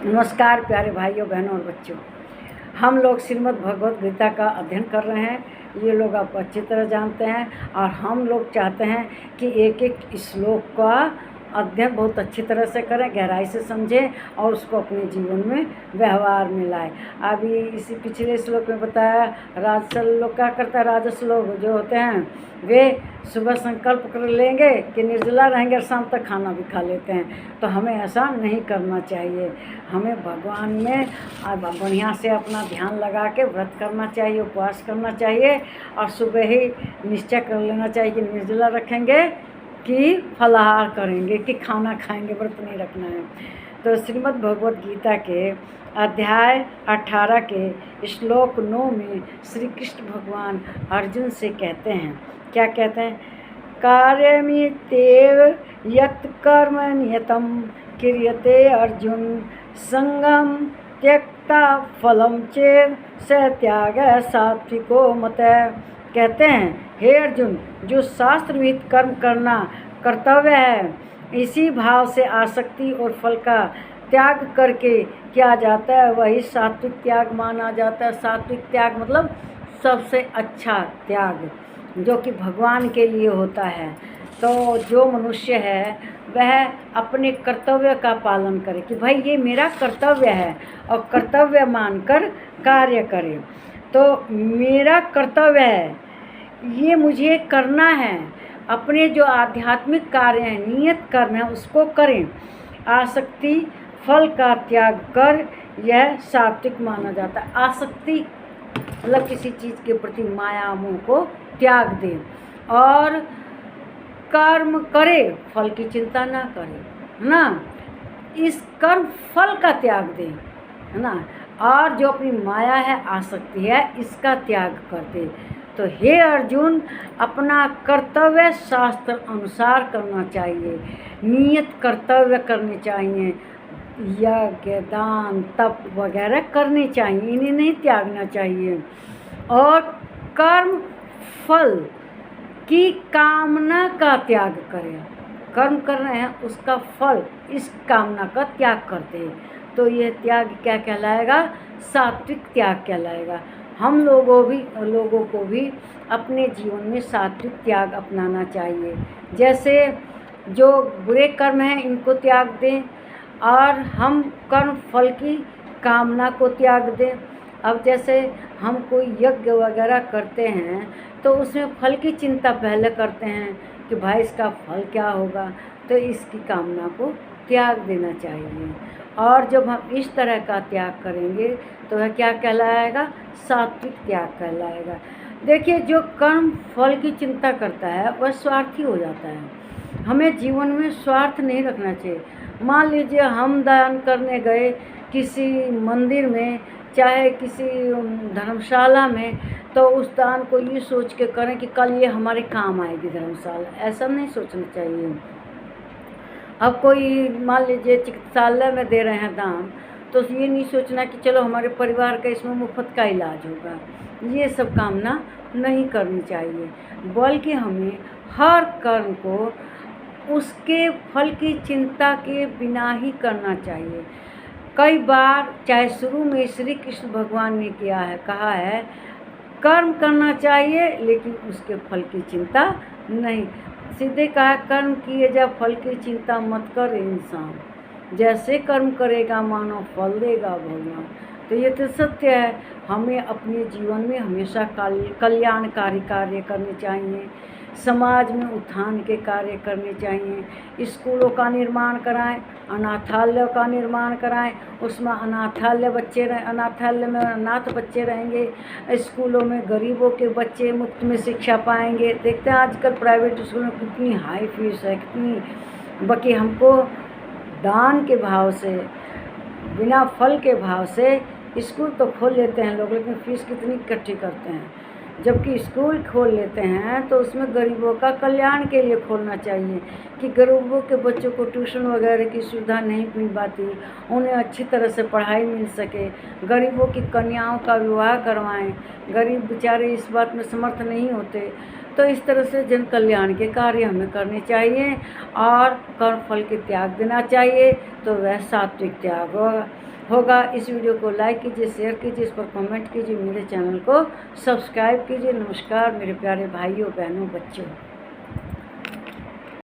नमस्कार प्यारे भाइयों बहनों और बच्चों। हम लोग श्रीमद् भगवत गीता का अध्ययन कर रहे हैं। ये लोग आप अच्छी तरह जानते हैं और हम लोग चाहते हैं कि एक एक श्लोक का अध्ययन बहुत अच्छी तरह से करें, गहराई से समझें और उसको अपने जीवन में व्यवहार में लाएं। अभी इसी पिछले श्लोक में बताया राजस लोग क्या करता है, राजस लोग जो होते हैं वे सुबह संकल्प कर लेंगे कि निर्जला रहेंगे और शाम तक खाना भी खा लेते हैं। तो हमें ऐसा नहीं करना चाहिए। हमें भगवान में बढ़िया से अपना ध्यान लगा के व्रत करना चाहिए, उपवास करना चाहिए और सुबह ही निश्चय कर लेना चाहिए कि निर्जला रखेंगे कि फलाहार करेंगे कि खाना खाएंगे, व्रत नहीं रखना है। तो श्रीमद् भगवत गीता के अध्याय 18 के श्लोक 9 में श्री कृष्ण भगवान अर्जुन से कहते हैं, क्या कहते हैं, कार्यमित्येव यत् कर्म नियतं क्रियते अर्जुन संगम त्यक्ता फलम चेत् स त्यागः सात्विको मतः। कहते हैं, हे अर्जुन, जो शास्त्र विहित कर्म करना कर्तव्य है, इसी भाव से आसक्ति और फल का त्याग करके किया जाता है, वही सात्विक त्याग माना जाता है। सात्विक त्याग मतलब सबसे अच्छा त्याग जो कि भगवान के लिए होता है। तो जो मनुष्य है वह अपने कर्तव्य का पालन करे कि भाई ये मेरा कर्तव्य है और कर्तव्य मानकर कार्य करे। तो मेरा कर्तव्य है, ये मुझे करना है। अपने जो आध्यात्मिक कार्य हैं, नियत कर्म है, उसको करें। आसक्ति फल का त्याग कर यह सात्विक माना जाता है। आसक्ति मतलब किसी चीज़ के प्रति माया मोह को त्याग दे और कर्म करे, फल की चिंता ना करे, है ना। इस कर्म फल का त्याग दे, है ना, और जो अपनी माया है, आसक्ति है, इसका त्याग कर दे। तो हे अर्जुन, अपना कर्तव्य शास्त्र अनुसार करना चाहिए, नियत कर्तव्य करने चाहिए, यज्ञ दान तप वगैरह करने चाहिए, इन्हें नहीं त्यागना चाहिए। और कर्म फल की कामना का त्याग करें। कर्म कर रहे हैं, उसका फल, इस कामना का त्याग करते हैं, तो यह त्याग क्या कहलाएगा, सात्विक त्याग कहलाएगा। हम लोगों को भी अपने जीवन में सात्विक त्याग अपनाना चाहिए। जैसे जो बुरे कर्म हैं इनको त्याग दें और हम कर्म फल की कामना को त्याग दें। अब जैसे हम कोई यज्ञ वगैरह करते हैं तो उसमें फल की चिंता पहले करते हैं कि भाई इसका फल क्या होगा, तो इसकी कामना को त्याग देना चाहिए। और जब हम इस तरह का त्याग करेंगे तो वह क्या कहलाएगा, सात्विक त्याग कहलाएगा। देखिए, जो कर्म फल की चिंता करता है वह स्वार्थी हो जाता है। हमें जीवन में स्वार्थ नहीं रखना चाहिए। मान लीजिए हम दान करने गए किसी मंदिर में, चाहे किसी धर्मशाला में, तो उस दान को ये सोच के करें कि कल ये हमारे काम आएगी धर्मशाला, ऐसा नहीं सोचना चाहिए। अब कोई मान लीजिए चिकित्सालय में दे रहे हैं दान, तो ये नहीं सोचना कि चलो हमारे परिवार का इसमें मुफ्त का इलाज होगा। ये सब कामना नहीं करनी चाहिए, बल्कि हमें हर कर्म को उसके फल की चिंता के बिना ही करना चाहिए। कई बार चाहे शुरू में श्री कृष्ण भगवान ने कहा है कर्म करना चाहिए लेकिन उसके फल की चिंता नहीं। सीधे कहा, कर्म किए जब फल की चिंता मत कर इंसान, जैसे कर्म करेगा मानो फल देगा भगवान। तो ये तो सत्य है। हमें अपने जीवन में हमेशा कल्याणकारी कार्य करने चाहिए, समाज में उत्थान के कार्य करने चाहिए। स्कूलों का निर्माण कराएं, अनाथालयों का निर्माण कराएं, उसमें अनाथालय में अनाथ बच्चे रहेंगे, स्कूलों में गरीबों के बच्चे मुफ्त में शिक्षा पाएंगे। देखते हैं आजकल प्राइवेट स्कूल में कितनी हाई फीस है, कितनी, बाकी हमको दान के भाव से, बिना फल के भाव से स्कूल तो खोल लेते हैं लोग, लेकिन फीस कितनी इकट्ठी करते हैं। जबकि स्कूल खोल लेते हैं तो उसमें गरीबों का कल्याण के लिए खोलना चाहिए कि गरीबों के बच्चों को ट्यूशन वगैरह की सुविधा नहीं मिल पाती, उन्हें अच्छी तरह से पढ़ाई मिल सके। गरीबों की कन्याओं का विवाह करवाएं। गरीब बेचारे इस बात में समर्थ नहीं होते तो इस तरह से जन कल्याण के कार्य हमें करने चाहिए और कर्म फल के त्याग देना चाहिए, तो वह सात्विक त्याग होगा। इस वीडियो को लाइक कीजिए, शेयर कीजिए, इस पर कमेंट कीजिए, मेरे चैनल को सब्सक्राइब कीजिए। नमस्कार मेरे प्यारे भाइयों, बहनों, बच्चों।